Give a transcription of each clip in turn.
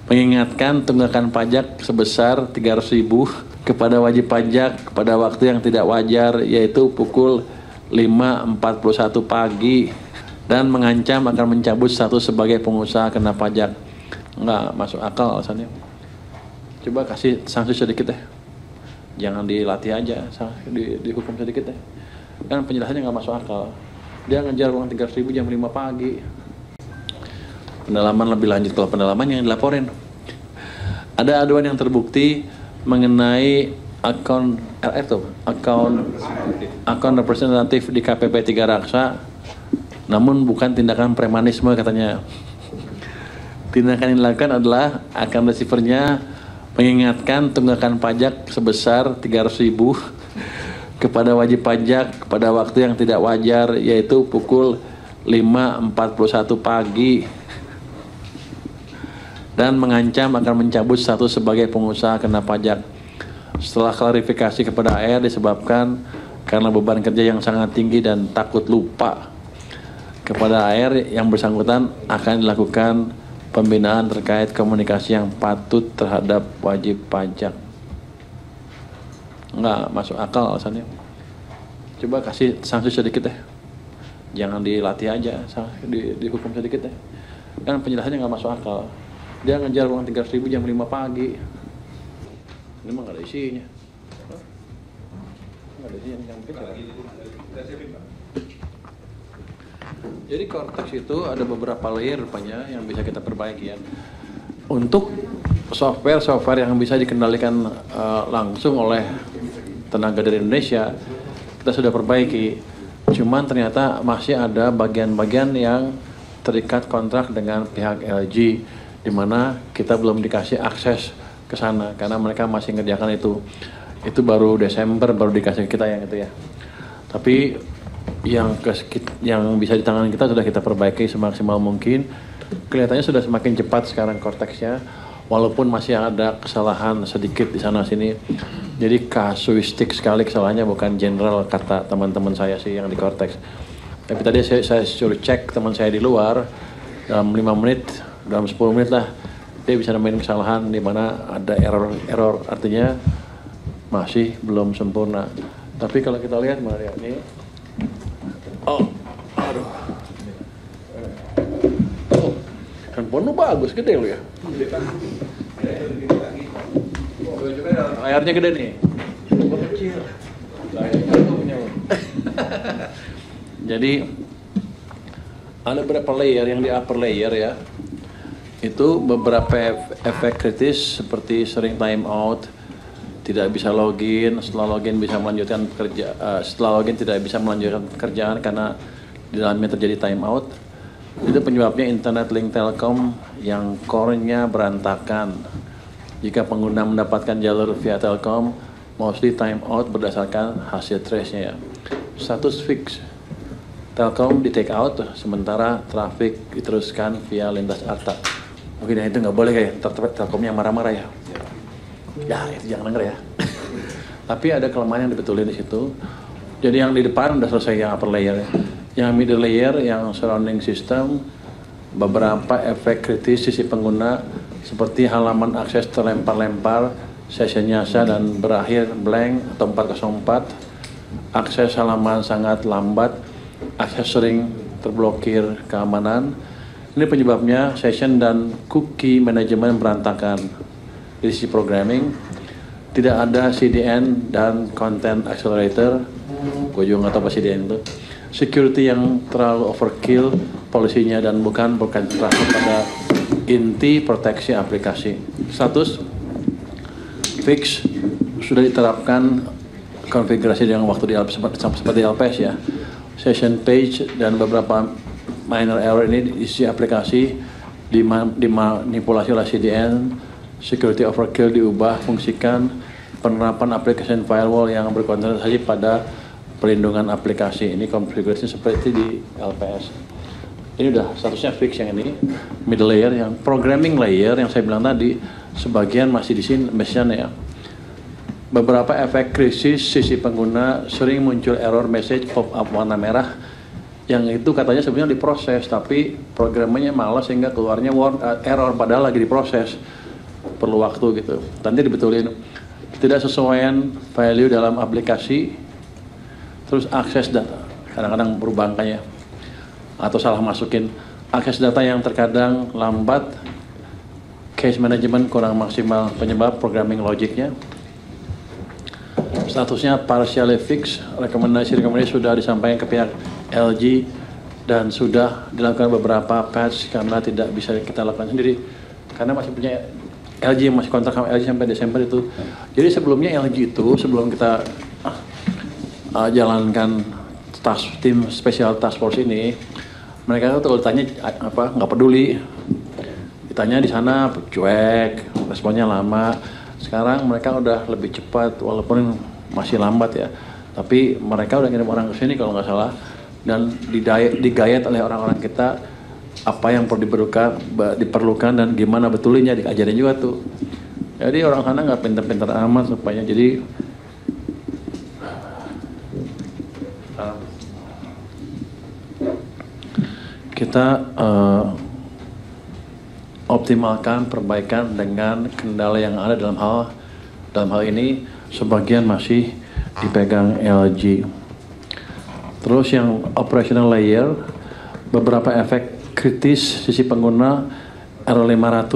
mengingatkan tunggakan pajak sebesar 300.000 kepada wajib pajak pada waktu yang tidak wajar, yaitu pukul 5.41 pagi, dan mengancam akan mencabut status sebagai pengusaha kena pajak. Nggak masuk akal alasannya. Coba kasih sanksi sedikit deh. Jangan dilatih aja, dihukum sedikit deh. Kan penjelasannya nggak masuk akal. Dia ngejar uang 300.000 jam 5 pagi. Pendalaman lebih lanjut, kalau pendalaman yang dilaporin. Ada aduan yang terbukti mengenai akun representatif di KPP 3 Raksa, namun bukan tindakan premanisme katanya. Tindakan yang dilakukan adalah akan receivernya mengingatkan tunggakan pajak sebesar 300.000 kepada wajib pajak pada waktu yang tidak wajar, yaitu pukul 5.41 pagi, dan mengancam akan mencabut status sebagai pengusaha kena pajak. Setelah klarifikasi kepada AR, disebabkan karena beban kerja yang sangat tinggi dan takut lupa kepada AR, yang bersangkutan akan dilakukan pembinaan terkait komunikasi yang patut terhadap wajib pajak. Nggak masuk akal alasannya. Coba kasih sanksi sedikit deh. Jangan dilatih aja, dihukum sedikit deh. Kan penjelasannya nggak masuk akal. Dia ngejar uang 300.000 jam 5 pagi. Ini mah nggak ada isinya. Nggak ada isinya yang kecil. Jadi Cortex itu ada beberapa layer rupanya yang bisa kita perbaiki ya. Untuk software yang bisa dikendalikan langsung oleh tenaga dari Indonesia, kita sudah perbaiki. Cuman ternyata masih ada bagian-bagian yang terikat kontrak dengan pihak LG, di mana kita belum dikasih akses ke sana karena mereka masih ngerjakan itu. Itu baru Desember baru dikasih kita yang itu ya. Tapi yang bisa ditangani kita sudah kita perbaiki semaksimal mungkin. Kelihatannya sudah semakin cepat sekarang Cortex-nya, walaupun masih ada kesalahan sedikit di sana sini. Jadi kasuistik sekali kesalahannya, bukan general kata teman-teman saya sih yang di Cortex. Tapi tadi saya suruh cek teman saya di luar, dalam 5 menit, dalam 10 menit lah dia bisa nemuin kesalahan di mana ada error, artinya masih belum sempurna. Tapi kalau kita lihat Maria ini, aduh, handphone lu bagus, gede lu ya. Layarnya gede nih. Gua kecil. Jadi ada beberapa layer, yang di upper layer ya, itu beberapa efek kritis seperti sering time out, tidak bisa login, setelah login bisa melanjutkan setelah login tidak bisa melanjutkan pekerjaan karena di dalamnya terjadi time out. Itu penyebabnya internet link Telkom yang core-nya berantakan. Jika pengguna mendapatkan jalur via Telkom, mostly time out berdasarkan hasil trace-nya ya. Status fix, Telkom di take out, sementara traffic diteruskan via lintas ARTA. Mungkin itu nggak boleh kayak Telkomnya marah-marah ya. Ya itu jangan denger ya. Tapi ada kelemahan yang dibetulin di situ. Jadi yang di depan udah selesai yang upper layer ya. Yang middle layer, yang surrounding system, beberapa efek kritis sisi pengguna seperti halaman akses terlempar-lempar, session nyasa dan berakhir blank atau 404, akses halaman sangat lambat, akses sering terblokir keamanan. Ini penyebabnya session dan cookie manajemen berantakan. Di sisi programming, tidak ada CDN dan content accelerator. Gue juga nggak tahu apa CDN itu. Security yang terlalu overkill polisinya dan bukan berkonsentrasi pada inti proteksi aplikasi. Status fix, sudah diterapkan konfigurasi dengan waktu di seperti LPS ya. Session page dan beberapa minor error ini isi aplikasi dimanipulasi oleh CDN. Security overkill diubah fungsikan penerapan application firewall yang berkonsentrasi pada perlindungan aplikasi. Ini konfigurasi seperti di LPS. Ini udah statusnya fix yang ini. Middle layer, yang programming layer yang saya bilang tadi, sebagian masih di sini ya. Beberapa efek krisis sisi pengguna, sering muncul error message pop-up warna merah Yang itu katanya sebenarnya diproses, tapi programnya malas sehingga keluarnya error padahal lagi diproses. Perlu waktu gitu. Nanti dibetulin. Tidak sesuaian value dalam aplikasi, terus akses data. Kadang-kadang berubah angkanya. Atau salah masukin. Akses data yang terkadang lambat, case management kurang maksimal, penyebab programming logiknya. Statusnya partially fix, rekomendasi sudah disampaikan ke pihak LG dan sudah dilakukan beberapa patch karena tidak bisa kita lakukan sendiri karena masih punya LG yang masih kontrak sama LG sampai Desember itu. Jadi sebelumnya LG itu sebelum kita jalankan tim special task force ini, mereka tuh kalau ditanya nggak peduli, ditanya di sana cuek, responnya lama. Sekarang mereka udah lebih cepat walaupun masih lambat ya, tapi mereka udah ngirim orang ke sini kalau nggak salah dan digayat oleh orang-orang kita apa yang perlu diperlukan dan gimana betulnya diajarin juga tuh. Jadi orang sana nggak pintar-pintar amat supaya jadi kita optimalkan perbaikan dengan kendala yang ada dalam hal ini. Sebagian masih dipegang LG. Terus yang operational layer, beberapa efek kritis sisi pengguna R500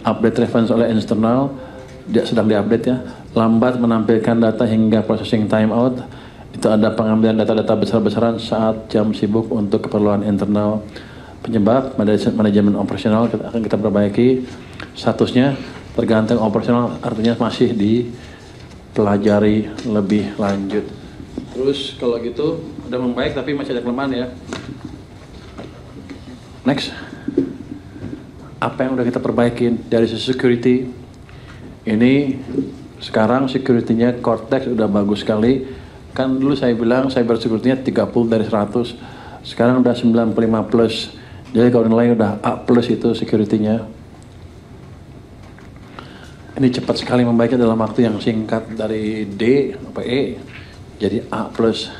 update reference oleh internal sedang diupdate ya, lambat menampilkan data hingga processing timeout. Itu ada pengambilan data-data besar-besaran saat jam sibuk untuk keperluan internal. Penyebab manajemen operasional akan kita perbaiki. Statusnya tergantung operasional, artinya masih dipelajari lebih lanjut. Terus kalau gitu udah membaik tapi masih ada kelemahan ya. Next, apa yang udah kita perbaikin dari sisi security? Ini sekarang security-nya Cortex udah bagus sekali. Kan dulu saya bilang cyber security-nya 30 dari 100. Sekarang udah 95 plus. Jadi kalau nilai udah A plus itu security-nya. Ini cepat sekali membaiknya dalam waktu yang singkat dari D sampai E jadi A plus.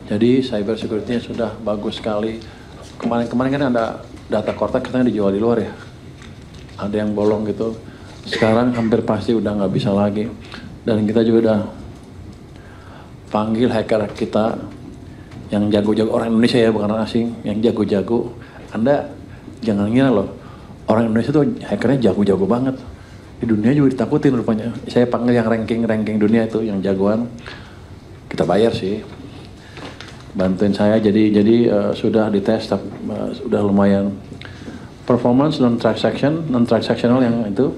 Jadi cyber security-nya sudah bagus sekali. Kemarin kan ada data Cortex katanya dijual di luar ya. Ada yang bolong gitu. Sekarang hampir pasti udah nggak bisa lagi. Dan kita juga udah panggil hacker kita yang jago-jago, orang Indonesia ya bukan orang asing, yang jago-jago. Anda jangan ngira loh, orang Indonesia tuh hackernya jago-jago banget. Di dunia juga ditakutin rupanya. Saya panggil yang ranking dunia itu, yang jagoan. Kita bayar sih, bantuin saya. Jadi sudah dites, sudah lumayan. Performance non-transactional yang itu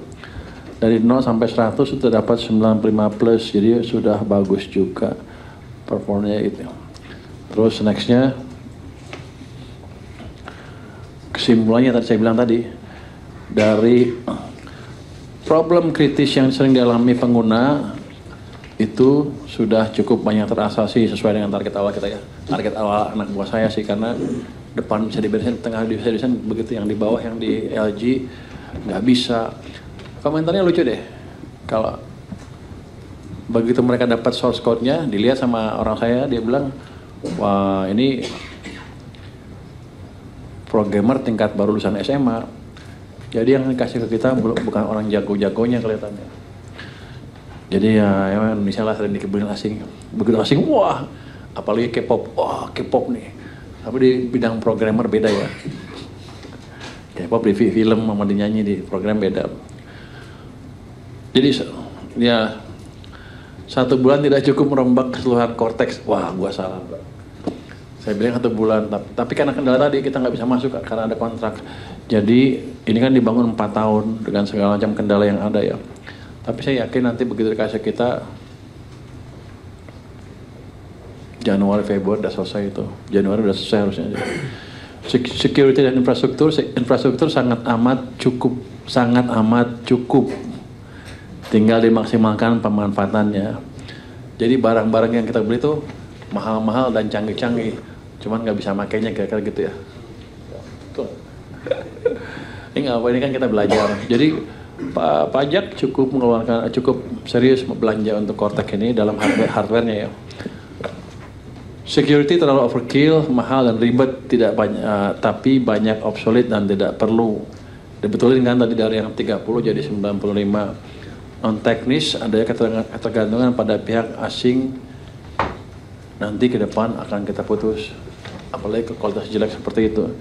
dari 0 sampai 100 sudah dapat 95 plus. Jadi sudah bagus juga performanya itu. Terus nextnya kesimpulannya tadi saya bilang tadi dari problem kritis yang sering dialami pengguna itu sudah cukup banyak terasasi sesuai dengan target awal kita ya. Target awal anak buah saya sih, karena depan bisa diberesin, tengah bisa diberesin, begitu yang di bawah yang di LG nggak bisa. Komentarnya lucu deh. Kalau begitu mereka dapat source code-nya, dilihat sama orang saya, dia bilang, wah ini programmer tingkat baru lulusan SMA. Jadi yang dikasih ke kita bukan orang jago-jagonya kelihatannya. Jadi ya Indonesia lah sering dikebulin asing. Begitu asing, wah apalagi K-pop, wah K-pop nih. Tapi di bidang programmer beda ya. K-pop di film sama dinyanyi di program beda. Jadi ya 1 bulan tidak cukup merombak keseluruhan Cortex. Wah gua salah bro. Saya bilang 1 bulan, tapi karena kendala tadi kita nggak bisa masuk karena ada kontrak. Jadi ini kan dibangun 4 tahun dengan segala macam kendala yang ada ya. Tapi saya yakin nanti begitu dikasih kita Januari Februari udah selesai itu. Januari udah selesai harusnya. Security dan infrastruktur sangat amat cukup. Tinggal dimaksimalkan pemanfaatannya. Jadi barang-barang yang kita beli itu mahal-mahal dan canggih-canggih. Cuman nggak bisa makainya kira-kira gitu ya. Tuh. Ini apa, ini kan kita belajar. Jadi pajak cukup serius belanja untuk Cortex ini dalam hardware-nya ya. Security terlalu overkill, mahal dan ribet, tidak banyak, tapi banyak obsolete dan tidak perlu. Dibetulin kan tadi dari yang 30 jadi 95. Non teknis ada ketergantungan pada pihak asing, nanti ke depan akan kita putus. Apalagi kualitas jelek seperti itu.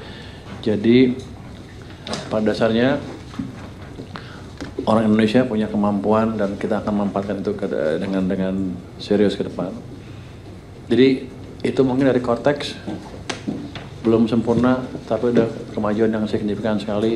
Jadi pada dasarnya orang Indonesia punya kemampuan dan kita akan memanfaatkan itu dengan serius ke depan. Jadi itu mungkin dari Cortex belum sempurna, tapi udah kemajuan yang signifikan sekali.